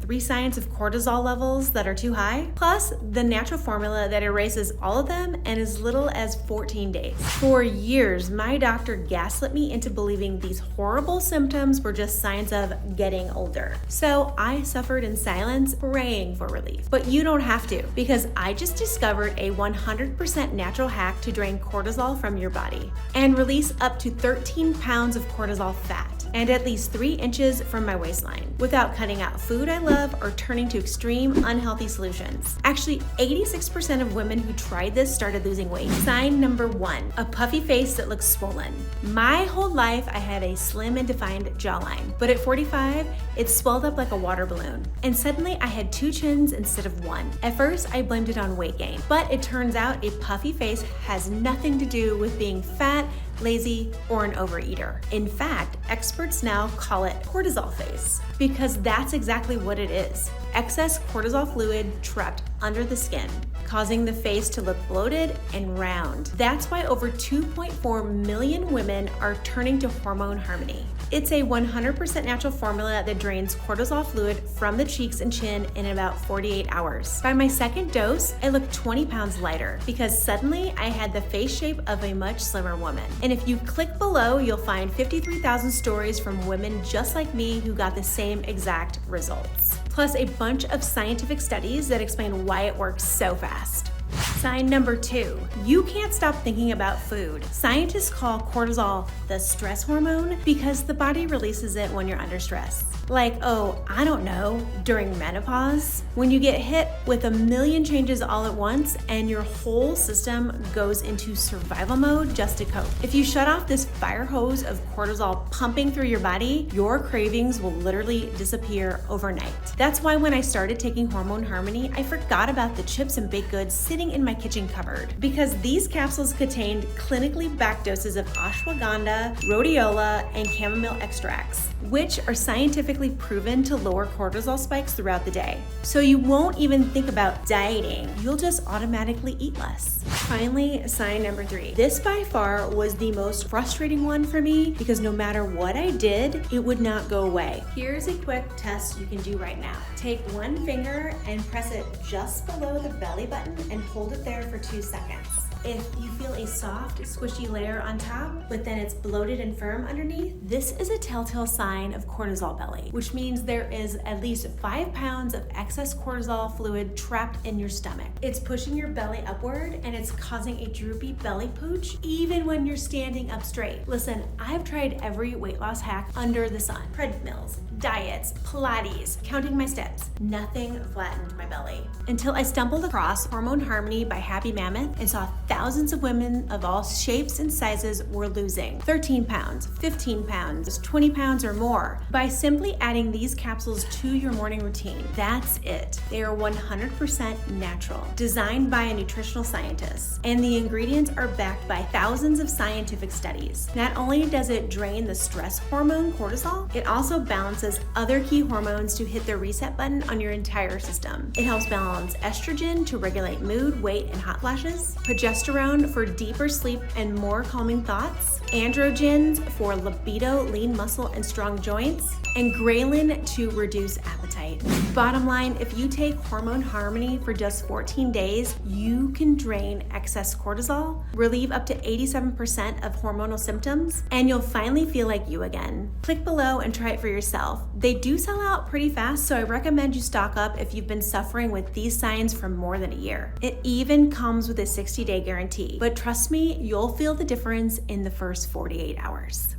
3 signs of cortisol levels that are too high, plus the natural formula that erases all of them in as little as 14 days. For years, my doctor gaslit me into believing these horrible symptoms were just signs of getting older. So I suffered in silence, praying for relief. But you don't have to, because I just discovered a 100% natural hack to drain cortisol from your body and release up to 13 pounds of cortisol fat and at least 3 inches from my waistline without cutting out food I love or turning to extreme unhealthy solutions. Actually, 86% of women who tried this started losing weight. Sign number 1, a puffy face that looks swollen. My whole life, I had a slim and defined jawline, but at 45, it swelled up like a water balloon. And suddenly I had 2 chins instead of 1. At first, I blamed it on weight gain, but it turns out a puffy face has nothing to do with being fat, lazy, or an overeater. In fact, experts now call it cortisol face because that's exactly what it is. Excess cortisol fluid trapped under the skin, causing the face to look bloated and round. That's why over 2.4 million women are turning to Hormone Harmony. It's a 100% natural formula that drains cortisol fluid from the cheeks and chin in about 48 hours. By my second dose, I looked 20 pounds lighter because suddenly I had the face shape of a much slimmer woman. And if you click below, you'll find 53,000 stories from women just like me who got the same exact results. Plus a bunch of scientific studies that explain why it works so fast. Sign number 2, you can't stop thinking about food. Scientists call cortisol the stress hormone because the body releases it when you're under stress. Like, oh, I don't know, during menopause, when you get hit with a million changes all at once and your whole system goes into survival mode just to cope. If you shut off this fire hose of cortisol pumping through your body, your cravings will literally disappear overnight. That's why when I started taking Hormone Harmony, I forgot about the chips and baked goods sitting in my kitchen cupboard because these capsules contained clinically backed doses of ashwagandha, rhodiola, and chamomile extracts, which are scientifically proven to lower cortisol spikes throughout the day. So you won't even think about dieting, you'll just automatically eat less. Finally, sign number 3. This by far was the most frustrating one for me because no matter what I did, it would not go away. Here's a quick test you can do right now. Take one finger and press it just below the belly button and hold it there for 2 seconds. If you feel a soft, squishy layer on top, but then it's bloated and firm underneath, this is a telltale sign of cortisol belly, which means there is at least 5 pounds of excess cortisol fluid trapped in your stomach. It's pushing your belly upward and it's causing a droopy belly pooch even when you're standing up straight. Listen, I've tried every weight loss hack under the sun. Treadmills, diets, Pilates, counting my steps. Nothing flattened my belly. Until I stumbled across Hormone Harmony by Happy Mammoth and saw thousands of women of all shapes and sizes were losing 13 pounds, 15 pounds, 20 pounds or more by simply adding these capsules to your morning routine. That's it. They are 100% natural, designed by a nutritional scientist, and the ingredients are backed by thousands of scientific studies. Not only does it drain the stress hormone cortisol, it also balances other key hormones to hit the reset button on your entire system. It helps balance estrogen to regulate mood, weight, and hot flashes, progesterone for deeper sleep and more calming thoughts, androgens for libido, lean muscle, and strong joints, and ghrelin to reduce appetite. Bottom line, if you take Hormone Harmony for just 14 days, you can drain excess cortisol, relieve up to 87% of hormonal symptoms, and you'll finally feel like you again. Click below and try it for yourself. They do sell out pretty fast, so I recommend you stock up if you've been suffering with these signs for more than a year. It even comes with a 60-day guarantee, but trust me, you'll feel the difference in the first 48 hours.